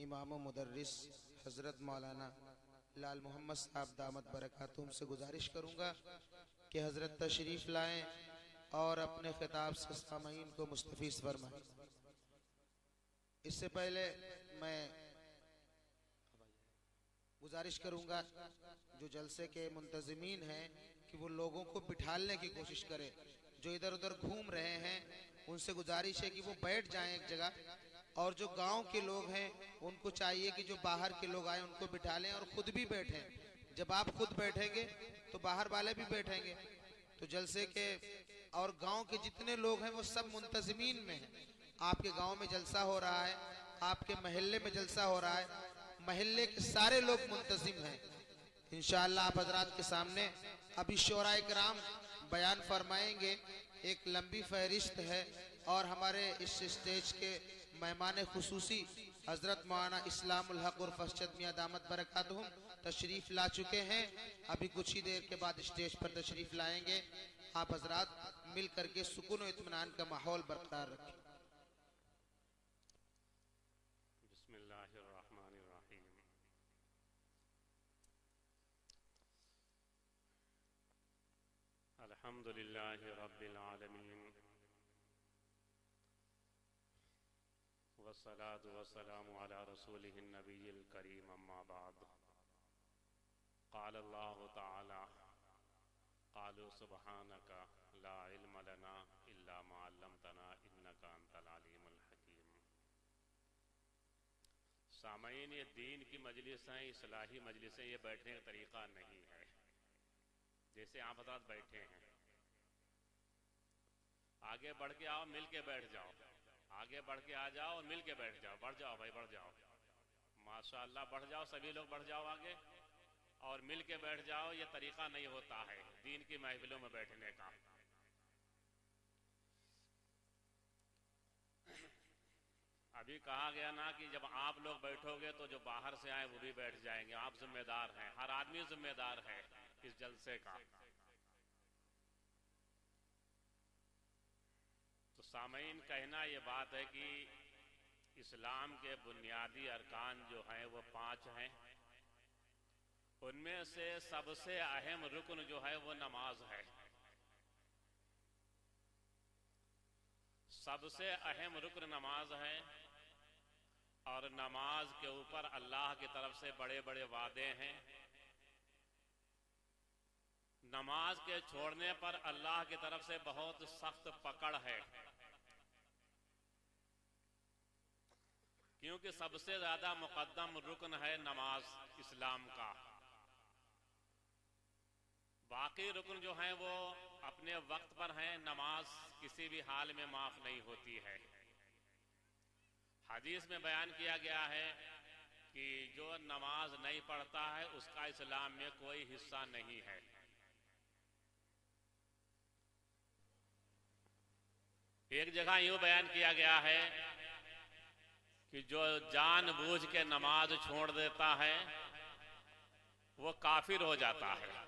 इमाम मुदर्रिस हज़रत मौलाना लाल मोहम्मद साहब दामत बरकातुहुम से गुजारिश करूँगा कि हज़रत तशरीफ़ लाएं और अपने खिताब से सामईन को मुस्तफ़ीज़ फरमाएं। इससे पहले मैं गुजारिश करूँगा जो जलसे के मुंतज़मीन हैं कि वो लोगों को बिठालने की कोशिश करें। जो इधर उधर घूम रहे हैं उनसे गुजारिश है कि वो बैठ जाएं एक जगह, और जो गांव के लोग हैं उनको चाहिए कि जो बाहर के लोग आए उनको बिठा लें और खुद भी बैठें। जब आप खुद बैठेंगे तो बाहर वाले भी बैठेंगे। तो जलसे के और गांव के जितने लोग हैं वो सब मुंतज़मीन में हैं। आपके गांव में जलसा हो रहा है, आपके महल्ले में जलसा हो रहा है, महल्ले के सारे लोग मुंतज़िम हैं। इंशाअल्लाह आप हजरात के सामने अभी शोराए किराम बयान फरमाएंगे। एक लंबी फहरिस्त है और हमारे इस स्टेज के मेहमान खुसूसी हजरत मौलाना इस्लामुल हक और फसद मियां दामत बरकातुहुम तशरीफ ला चुके हैं। अभी कुछ ही देर के बाद स्टेज पर तशरीफ लाएंगे। आप हजरात मिल करके सुकून और इत्मीनान का माहौल बरकरार रखें। बिस्मिल्लाहिर्रहमानिर्रहीम। अल्हम्दुलिल्लाहि रब्बिल आलमीन वस्सलातु वस्सलामु अला रसूलिहिन नबिय्यिल करीम अम्मा बाद। क़ाल अल्लाहु तआला क़ालू सुब्हानका ला इल्म लना इल्ला मा अल्लमतना इन्नका अंतल अलीमुल हकीम। सामईन, ये दीन की मजलिस हैं, इस्लाही मजलिसें, ये बैठने का तरीक़ा नहीं है जैसे आप हज़रात बैठे हैं। आगे बढ़ के आओ, मिल के बैठ जाओ। आगे बढ़ के आ जाओ और मिल के बैठ जाओ। बढ़ जाओ भाई, बढ़ जाओ, माशाअल्लाह, बढ़ जाओ, सभी लोग बढ़ जाओ आगे और मिल के बैठ जाओ। ये तरीक़ा नहीं होता है दीन की महफिलों में बैठने का। अभी कहा गया ना कि जब आप लोग बैठोगे तो जो बाहर से आए वो भी बैठ जाएंगे। आप जिम्मेदार हैं, हर आदमी जिम्मेदार है इस जलसे का। तो सामईन, कहना ये बात है कि इस्लाम के बुनियादी अरकान जो हैं वो 5 हैं। उनमें से सबसे अहम रुकन जो है वो नमाज है। सबसे अहम रुकन नमाज है और नमाज के ऊपर अल्लाह की तरफ से बड़े बड़े वादे हैं। नमाज के छोड़ने पर अल्लाह की तरफ से बहुत सख्त पकड़ है, क्योंकि सबसे ज्यादा मुकद्दम रुकन है नमाज इस्लाम का। बाकी रुकन जो हैं वो अपने वक्त पर हैं। नमाज किसी भी हाल में माफ नहीं होती है। हदीस में बयान किया गया है कि जो नमाज नहीं पढ़ता है उसका इस्लाम में कोई हिस्सा नहीं है। एक जगह यूं बयान किया गया है कि जो जानबूझ के नमाज छोड़ देता है वो काफिर हो जाता है।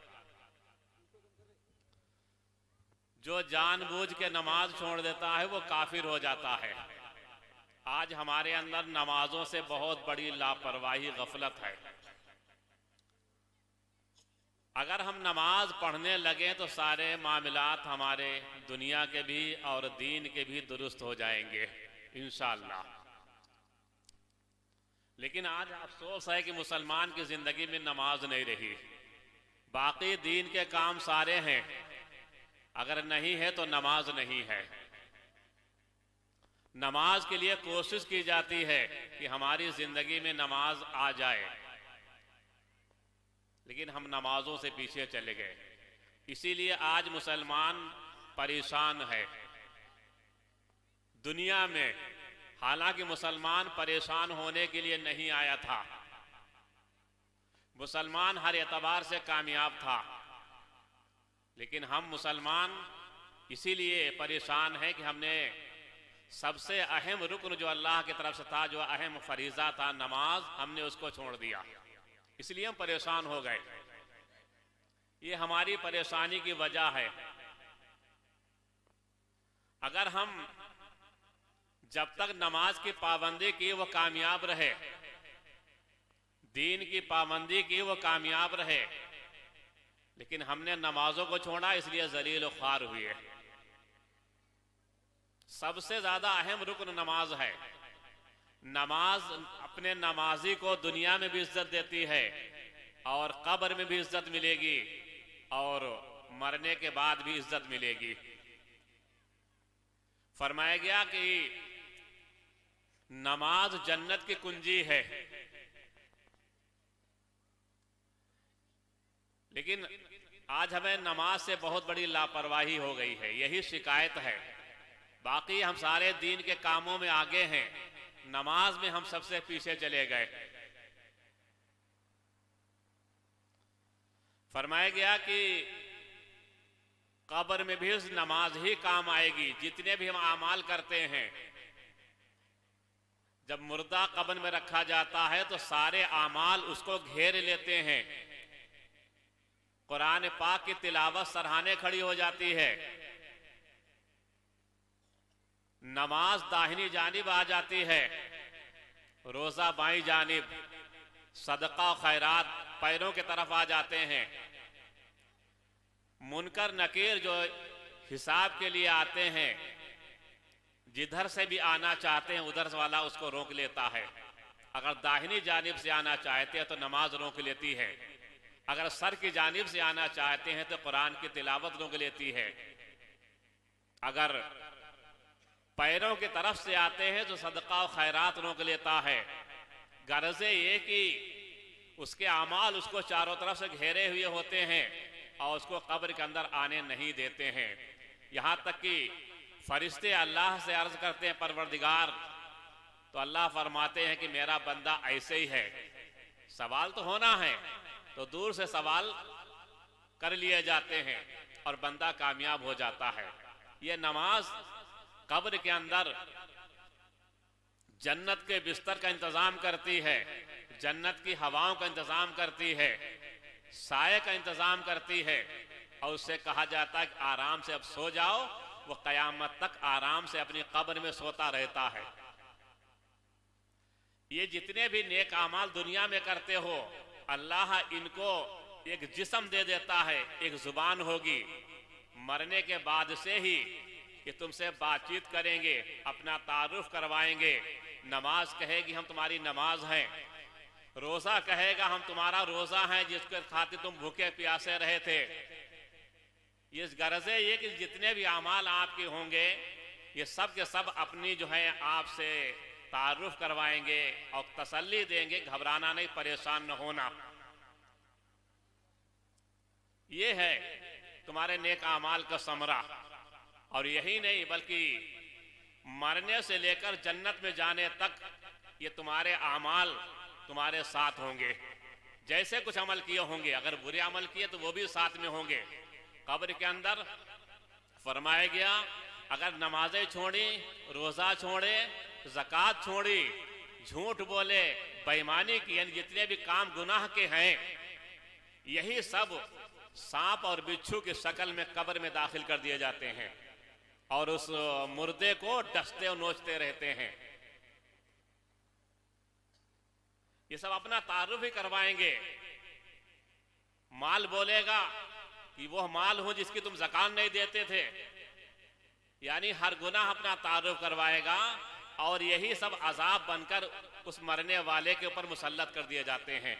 जो जानबूझ के नमाज छोड़ देता है वो काफिर हो जाता है। आज हमारे अंदर नमाजों से बहुत बड़ी लापरवाही, गफलत है। अगर हम नमाज पढ़ने लगे तो सारे मामलात हमारे दुनिया के भी और दीन के भी दुरुस्त हो जाएंगे इंशाअल्लाह। लेकिन आज अफसोस है कि मुसलमान की जिंदगी में नमाज नहीं रही। बाकी दीन के काम सारे हैं, अगर नहीं है तो नमाज नहीं है। नमाज के लिए कोशिश की जाती है कि हमारी जिंदगी में नमाज आ जाए, लेकिन हम नमाजों से पीछे चले गए। इसीलिए आज मुसलमान परेशान है दुनिया में। हालांकि मुसलमान परेशान होने के लिए नहीं आया था, मुसलमान हर एतबार से कामयाब था, लेकिन हम मुसलमान इसीलिए परेशान हैं कि हमने सबसे अहम रुकन जो अल्लाह की तरफ से था, जो अहम फरीजा था नमाज, हमने उसको छोड़ दिया। इसलिए हम परेशान हो गए। ये हमारी परेशानी की वजह है। अगर हम जब तक नमाज की पाबंदी की वो कामयाब रहे दीन की पाबंदी की वो कामयाब रहे, लेकिन हमने नमाजों को छोड़ा इसलिए जलील ख्वार हुए। सबसे ज्यादा अहम रुकन नमाज है। नमाज अपने नमाजी को दुनिया में भी इज्जत देती है और कब्र में भी इज्जत मिलेगी और मरने के बाद भी इज्जत मिलेगी। फरमाया गया कि नमाज जन्नत की कुंजी है, लेकिन आज हमें नमाज से बहुत बड़ी लापरवाही हो गई है, यही शिकायत है। बाकी हम सारे दीन के कामों में आगे हैं, नमाज में हम सबसे पीछे चले गए। फरमाया गया कि कब्र में भी नमाज ही काम आएगी। जितने भी हम आमाल करते हैं, जब मुर्दा कब्र में रखा जाता है तो सारे आमाल उसको घेर लेते हैं। कुरान पाक की तिलावत सरहाने खड़ी हो जाती है, नमाज दाहिनी जानिब आ जाती है, रोजा बाईं जानिब, सदका खैरात पैरों की तरफ आ जाते हैं। मुनकर नकीर जो हिसाब के लिए आते हैं, जिधर से भी आना चाहते हैं उधर वाला उसको रोक लेता है। अगर दाहिनी जानिब से आना चाहते हैं तो नमाज रोक लेती है, अगर सर की जानिब से आना चाहते हैं तो कुरान की तिलावत रोक लेती है, अगर पैरों की तरफ से आते हैं तो सदका और खैरात रोक लेता है। गर्ज़े ये कि उसके अमाल उसको चारों तरफ से घेरे हुए होते हैं और उसको कब्र के अंदर आने नहीं देते हैं। यहाँ तक कि फरिश्ते अल्लाह से अर्ज करते हैं परवरदिगार, तो अल्लाह फरमाते हैं कि मेरा बंदा ऐसे ही है। सवाल तो होना है तो दूर से सवाल कर लिए जाते हैं और बंदा कामयाब हो जाता है। ये नमाज कब्र के अंदर जन्नत के बिस्तर का इंतजाम करती है, जन्नत की हवाओं का इंतजाम करती है, साये का इंतजाम करती है और उससे कहा जाता है कि आराम से अब सो जाओ। वो कयामत तक आराम से अपनी कब्र में सोता रहता है। ये जितने भी नेक अमाल दुनिया में करते हो, अल्लाह इनको एक जिस्म दे देता है, एक जुबान होगी। मरने के बाद से ही कि तुमसे बातचीत करेंगे, अपना तारुफ करवाएंगे। नमाज कहेगी हम तुम्हारी नमाज हैं, रोजा कहेगा हम तुम्हारा रोजा हैं जिसके खातिर तुम भूखे प्यासे रहे थे। ये गरजे ये कि जितने भी अमाल आपके होंगे ये सब के सब अपनी जो है आपसे तारुफ करवाएंगे और तसल्ली देंगे, घबराना नहीं, परेशान न होना। ये है तुम्हारे नेक अमाल का समरा। और यही नहीं बल्कि मरने से लेकर जन्नत में जाने तक ये तुम्हारे अमाल तुम्हारे साथ होंगे। जैसे कुछ अमल किए होंगे, अगर बुरे अमल किए तो वो भी साथ में होंगे। कब्र के अंदर फरमाया गया अगर नमाजें छोड़ी, रोजा छोड़े, ज़कात छोड़ी, झूठ बोले, बेईमानी की, यानी जितने भी काम गुनाह के हैं, यही सब सांप और बिच्छू की शक्ल में कब्र में दाखिल कर दिए जाते हैं और उस मुर्दे को डसते और नोचते रहते हैं। ये सब अपना तारुफ ही करवाएंगे। माल बोलेगा कि वो माल हूं जिसकी तुम ज़कात नहीं देते थे, यानी हर गुनाह अपना तारुफ करवाएगा और यही सब अजाब बनकर उस मरने वाले के ऊपर मुसल्लत कर दिए जाते हैं,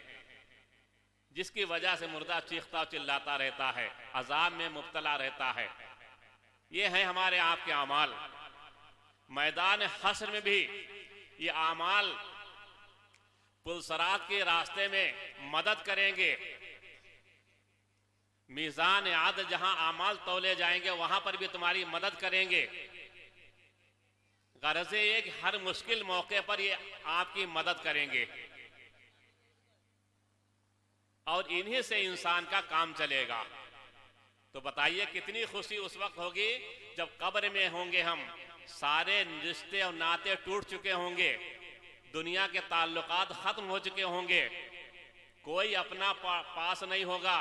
जिसकी वजह से मुर्दा चीखता चिल्लाता रहता है, अजाब में मुब्तला रहता है। ये है हमारे आपके अमाल। मैदान हश्र में भी ये अमाल पुलसरात के रास्ते में मदद करेंगे। मीज़ान आदल जहां अमाल तौले जाएंगे वहां पर भी तुम्हारी मदद करेंगे। गरज़े ये कि हर मुश्किल मौके पर ये आपकी मदद करेंगे और इन्हीं से इंसान का काम चलेगा। तो बताइए कितनी खुशी उस वक्त होगी जब कब्र में होंगे हम, सारे रिश्ते और नाते टूट चुके होंगे, दुनिया के ताल्लुकात खत्म हो चुके होंगे, कोई अपना पास नहीं होगा,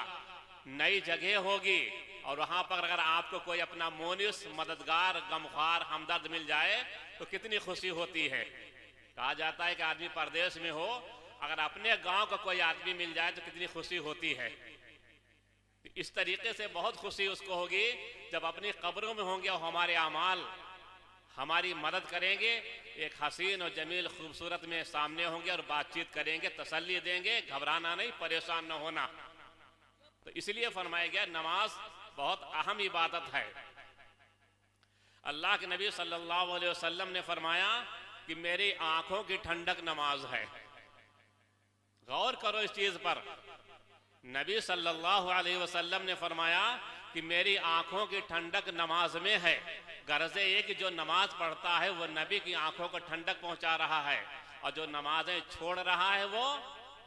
नई जगह होगी और वहां पर अगर आपको कोई अपना मोनिस, मददगार, गमख्वार, हमदर्द मिल जाए तो कितनी खुशी होती है। कहा जाता है कि आदमी परदेश में हो, अगर अपने गांव का कोई आदमी मिल जाए तो कितनी खुशी होती है। इस तरीके से बहुत खुशी उसको होगी जब अपनी कब्रों में होंगे और हमारे अमाल हमारी मदद करेंगे, एक हसीन और जमील खूबसूरत में सामने होंगे और बातचीत करेंगे, तसल्ली देंगे, घबराना नहीं, परेशान न होना। तो इसलिए फरमाया गया नमाज बहुत अहम इबादत है। अल्लाह के नबी सल्लल्लाहु अलैहि वसल्लम ने फरमाया कि मेरी आंखों की ठंडक नमाज है। गौर करो इस चीज पर। नबी सल्लल्लाहु अलैहि वसल्लम ने फरमाया कि मेरी आंखों की ठंडक नमाज में है। गर्जे ये कि जो नमाज पढ़ता है वो नबी की आंखों को ठंडक पहुंचा रहा है, और जो नमाजें छोड़ रहा है वो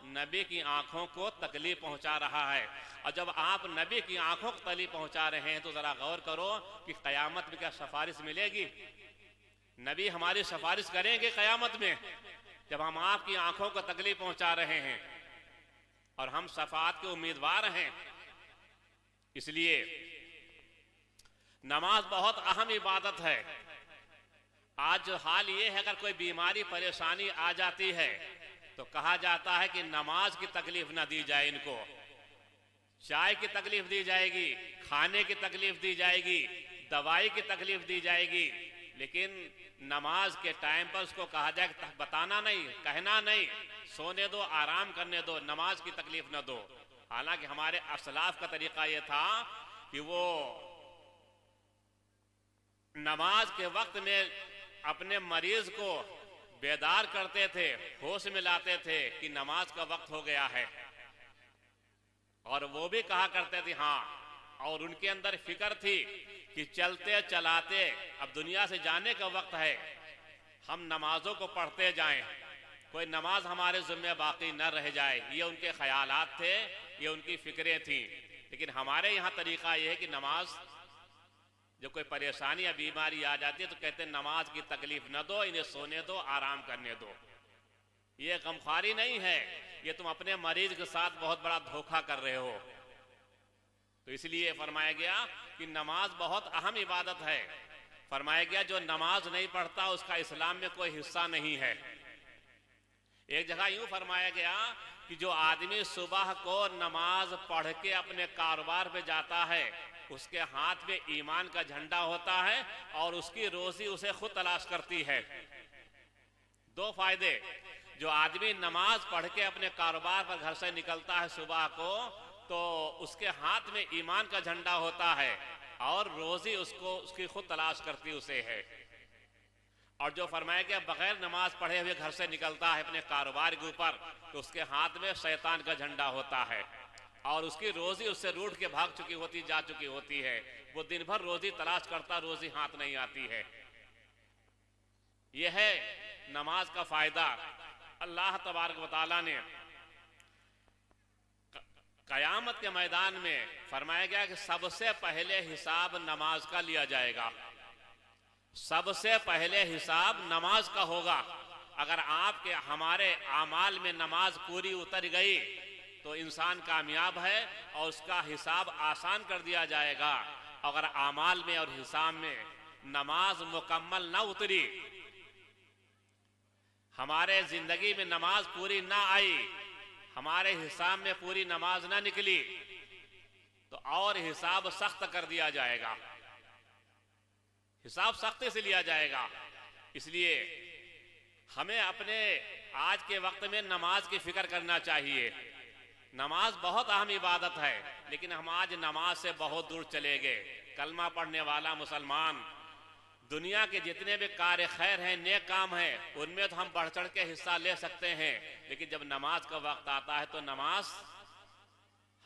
नबी की आंखों को तकलीफ पहुंचा रहा है। और जब आप नबी की आंखों को तकलीफ पहुंचा रहे हैं तो जरा गौर करो कि कयामत में क्या सिफारिश मिलेगी? नबी हमारी सिफारिश करेंगे कयामत में जब हम आपकी आंखों को तकलीफ पहुंचा रहे हैं और हम शफाअत के उम्मीदवार हैं। इसलिए नमाज बहुत अहम इबादत है। आज जो हाल ये है, अगर कोई बीमारी परेशानी आ जाती है तो कहा जाता है कि नमाज की तकलीफ ना दी जाए, इनको चाय की तकलीफ दी जाएगी, खाने की तकलीफ दी जाएगी, दवाई की तकलीफ दी जाएगी, लेकिन नमाज के टाइम पर उसको कहा जाए कि बताना नहीं, कहना नहीं, सोने दो, आराम करने दो, नमाज की तकलीफ न दो। हालांकि हमारे असलाफ का तरीका यह था कि वो नमाज के वक्त में अपने मरीज को बेदार करते थे, होश में लाते थे कि नमाज का वक्त हो गया है, और वो भी कहा करते थे हाँ, और उनके अंदर फिक्र थी कि चलते चलाते अब दुनिया से जाने का वक्त है, हम नमाजों को पढ़ते जाएं, कोई नमाज हमारे जिम्मे बाकी न रह जाए। ये उनके ख्यालात थे, ये उनकी फिक्रें थी। लेकिन हमारे यहाँ तरीका ये है कि नमाज, जब कोई परेशानी या बीमारी आ जाती है तो कहते हैं नमाज की तकलीफ न दो, इन्हें सोने दो, आराम करने दो। ये गमख्वारी नहीं है, ये तुम अपने मरीज के साथ बहुत बड़ा धोखा कर रहे हो। तो इसलिए फरमाया गया कि नमाज बहुत अहम इबादत है। फरमाया गया जो नमाज नहीं पढ़ता उसका इस्लाम में कोई हिस्सा नहीं है। एक जगह यूं फरमाया गया कि जो आदमी सुबह को नमाज पढ़ के अपने कारोबार पे जाता है उसके हाथ में ईमान का झंडा होता है और उसकी रोजी उसे खुद तलाश करती है। दो फायदे, जो आदमी नमाज पढ़ के अपने कारोबार पर घर से निकलता है सुबह को तो उसके हाथ में ईमान का झंडा होता है और रोजी उसको उसकी खुद तलाश करती उसे है। और जो फरमाया गया बगैर नमाज पढ़े हुए घर से निकलता है अपने कारोबार के ऊपर तो उसके हाथ में शैतान का झंडा होता है और उसकी रोजी उससे रूठ के भाग चुकी होती, जा चुकी होती है। वो दिन भर रोजी तलाश करता, रोजी हाथ नहीं आती है। यह है नमाज का फायदा। अल्लाह तबारक व तआला ने कयामत के मैदान में फरमाया गया कि सबसे पहले हिसाब नमाज का लिया जाएगा। सबसे पहले हिसाब नमाज का होगा। अगर आपके हमारे आमाल में नमाज पूरी उतर गई तो इंसान कामयाब है और उसका हिसाब आसान कर दिया जाएगा। अगर आमाल में और हिसाब में नमाज मुकम्मल ना उतरी, हमारे जिंदगी में नमाज पूरी ना आई, हमारे हिसाब में पूरी नमाज ना निकली तो और हिसाब सख्त कर दिया जाएगा, हिसाब सख्ती से लिया जाएगा। इसलिए हमें अपने आज के वक्त में नमाज की फिक्र करना चाहिए। नमाज बहुत अहम इबादत है लेकिन हम आज नमाज से बहुत दूर चले गए। कलमा पढ़ने वाला मुसलमान दुनिया के जितने भी कार्य खैर हैं, नेक काम हैं, उनमें तो हम बढ़ चढ़ के हिस्सा ले सकते हैं, लेकिन जब नमाज का वक्त आता है तो नमाज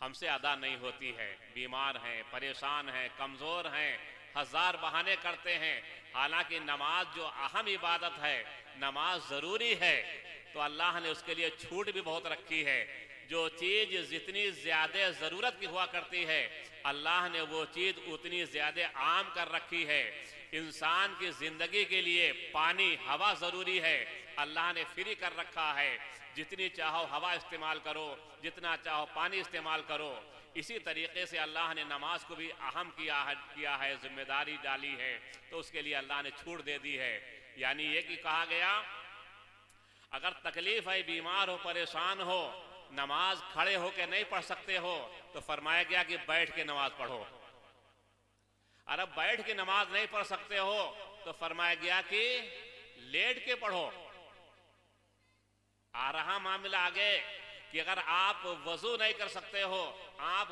हमसे अदा नहीं होती है। बीमार हैं, परेशान हैं, कमजोर हैं, हजार बहाने करते हैं। हालांकि नमाज जो अहम इबादत है, नमाज जरूरी है, तो अल्लाह ने उसके लिए छूट भी बहुत रखी है। जो चीज जितनी ज्यादा जरूरत की हुआ करती है अल्लाह ने वो चीज उतनी ज्यादा आम कर रखी है। इंसान की जिंदगी के लिए पानी, हवा जरूरी है, अल्लाह ने फ्री कर रखा है। जितनी चाहो हवा इस्तेमाल करो, जितना चाहो पानी इस्तेमाल करो। इसी तरीके से अल्लाह ने नमाज को भी अहम किया है, जिम्मेदारी डाली है, तो उसके लिए अल्लाह ने छूट दे दी है। यानी ये कि कहा गया अगर तकलीफ है, बीमार हो, परेशान हो, नमाज खड़े होकर नहीं पढ़ सकते हो, तो फरमाया गया कि बैठ के नमाज पढ़ो। और अब बैठ के नमाज नहीं पढ़ सकते हो तो फरमाया गया कि लेट के पढ़ो। आ रहा मामला आगे कि अगर आप वजू नहीं कर सकते हो, आप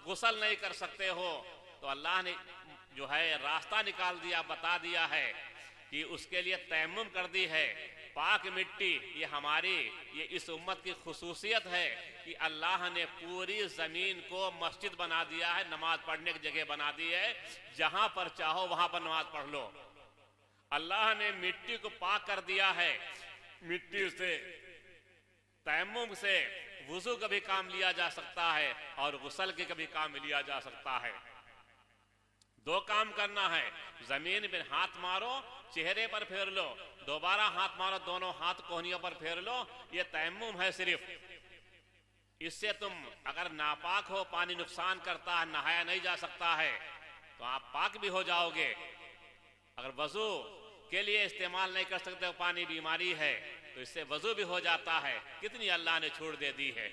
गुस्ल नहीं कर सकते हो, तो अल्लाह ने जो है रास्ता निकाल दिया, बता दिया है कि उसके लिए तयम्मुम कर दी है। पाक मिट्टी ये इस उम्मत की खुसूसियत है कि अल्लाह ने पूरी जमीन को मस्जिद बना दिया है, नमाज पढ़ने की जगह बना दी है। जहां पर चाहो वहां पर नमाज पढ़ लो। अल्लाह ने मिट्टी को पाक कर दिया है। मिट्टी से, तयम्मुम से वुजू का भी काम लिया जा सकता है और गुस्ल के भी काम लिया जा सकता है। दो काम करना है, जमीन में हाथ मारो, चेहरे पर फेर लो, दोबारा हाथ मारो, दोनों हाथ कोहनियों पर फेर लो। ये तयम्मुम है सिर्फ। इससे तुम अगर नापाक हो, पानी नुकसान करता है, नहाया नहीं जा सकता है, तो आप पाक भी हो जाओगे। अगर वजू के लिए इस्तेमाल नहीं कर सकते हो, पानी बीमारी है, तो इससे वजू भी हो जाता है। कितनी अल्लाह ने छूट दे दी है।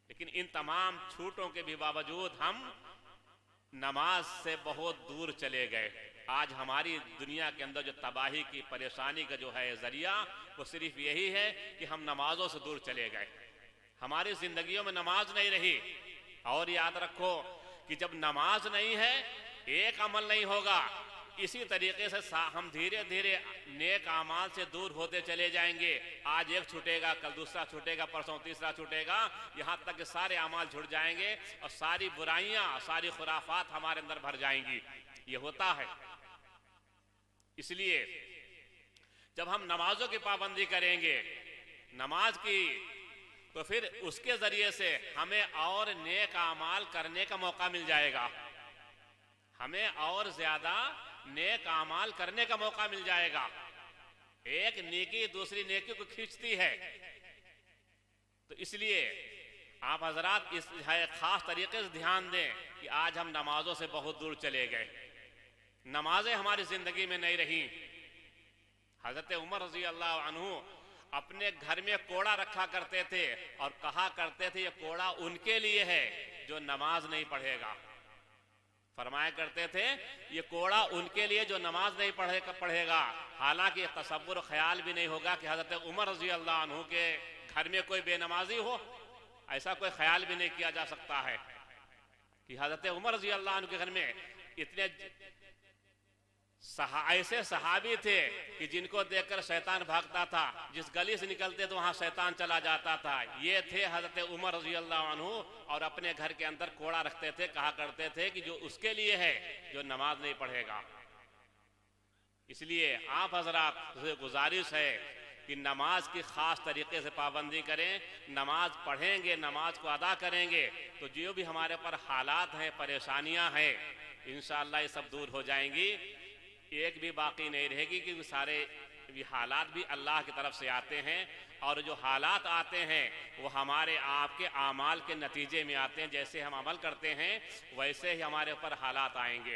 लेकिन इन तमाम छूटों के भी बावजूद हम नमाज से बहुत दूर चले गए। आज हमारी दुनिया के अंदर जो तबाही की, परेशानी का जो है जरिया, वो सिर्फ यही है कि हम नमाजों से दूर चले गए। हमारी जिंदगियों में नमाज नहीं रही। और याद रखो कि जब नमाज नहीं है, एक अमल नहीं होगा। इसी तरीके से हम धीरे धीरे नेक अमाल से दूर होते चले जाएंगे। आज एक छूटेगा, कल दूसरा छूटेगा, परसों तीसरा छूटेगा, यहाँ तक कि सारे अमाल छूट जाएंगे और सारी बुराइयां, सारी खुराफात हमारे अंदर भर जाएंगी। ये होता है। इसलिए जब हम नमाजों की पाबंदी करेंगे, नमाज की, तो फिर उसके जरिए से हमें और नेक अमाल करने का मौका मिल जाएगा। हमें और ज्यादा नेक अमाल करने का मौका मिल जाएगा। एक नेकी दूसरी नेकी को खींचती है। तो इसलिए आप हजरात इस खास तरीके से ध्यान दें कि आज हम नमाजों से बहुत दूर चले गए। नमाजें हमारी जिंदगी में नहीं रही। हजरत उमर रजी अल्लाह अन्हु अपने घर में कोड़ा रखा करते थे और कहा करते थे ये कोड़ा उनके लिए है जो नमाज नहीं पढ़ेगा। फरमाया करते थे ये कोड़ा उनके लिए जो नमाज नहीं पढ़ेगा। हालांकि तसव्वुर ख्याल भी नहीं होगा कि हजरत उमर रजी अल्लाह अन्हु के घर में कोई बेनमाजी हो। ऐसा कोई ख्याल भी नहीं किया जा सकता है कि हजरत उमर रजी अल्लाह अन्हु के घर में इतने ऐसे सहाबी थे कि जिनको देखकर शैतान भागता था। जिस गली से निकलते तो वहां शैतान चला जाता था। ये थे हजरत उमर रज़ी अल्लाह अन्हु और अपने घर के अंदर कोड़ा रखते थे। कहा करते थे कि जो उसके लिए है जो नमाज नहीं पढ़ेगा। इसलिए आप हजरात से गुजारिश है कि नमाज की खास तरीके से पाबंदी करें। नमाज पढ़ेंगे, नमाज को अदा करेंगे तो जो भी हमारे पर हालात हैं, परेशानियां हैं, इंशाअल्लाह ये सब दूर हो जाएंगी। एक भी बाकी नहीं रहेगी कि सारे भी हालात भी अल्लाह की तरफ से आते हैं और जो हालात आते हैं वो हमारे आपके आमाल के नतीजे में आते हैं। जैसे हम अमल करते हैं वैसे ही हमारे ऊपर हालात आएंगे।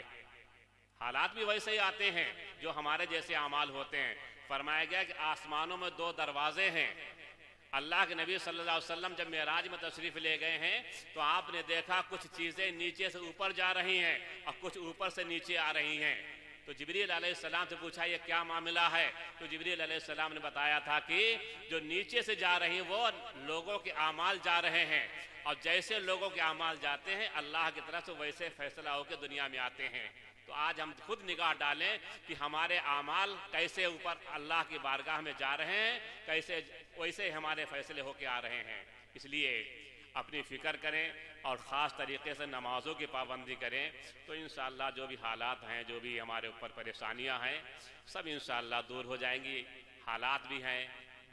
हालात भी वैसे ही आते हैं जो हमारे जैसे आमाल होते हैं। फरमाया गया कि आसमानों में दो दरवाजे हैं। अल्लाह के नबी सल्लल्लाहु अलैहि वसल्लम जब मेराज में तशरीफ ले गए हैं तो आपने देखा कुछ चीज़ें नीचे से ऊपर जा रही हैं और कुछ ऊपर से नीचे आ रही हैं। तो जिब्रील अलैहिस्सलाम से पूछा ये क्या मामला है। तो जिब्रील अलैहिस्सलाम ने बताया था कि जो नीचे से जा रही हैं वो लोगों के आमाल जा रहे हैं और जैसे लोगों के आमाल जाते हैं अल्लाह की तरफ से वैसे फैसला होकर दुनिया में आते हैं। तो आज हम खुद निगाह डालें कि हमारे आमाल कैसे ऊपर अल्लाह की बारगाह में जा रहे हैं, कैसे वैसे हमारे फैसले होके आ रहे हैं। इसलिए अपनी फ़िक्र करें और ख़ास तरीके से नमाज़ों की पाबंदी करें तो इंशाअल्लाह जो भी हालात हैं, जो भी हमारे ऊपर परेशानियां हैं, सब इंशाअल्लाह दूर हो जाएंगी। हालात भी हैं,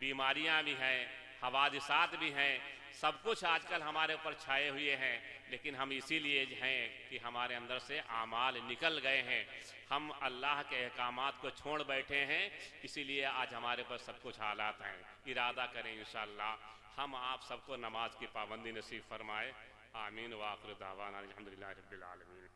बीमारियां भी हैं, हवादिसात भी हैं, सब कुछ आजकल हमारे ऊपर छाए हुए हैं। लेकिन हम इसीलिए हैं कि हमारे अंदर से आमाल निकल गए हैं, हम अल्लाह के अहकामात को छोड़ बैठे हैं। इसीलिए आज हमारे पास सब कुछ हालात हैं। इरादा करें इंशाअल्लाह हम आप सबको नमाज की पाबंदी नसीब फरमाए। आमीन व आखिर दावाना अल्हम्दुलिल्लाहि रब्बिल आलमीन।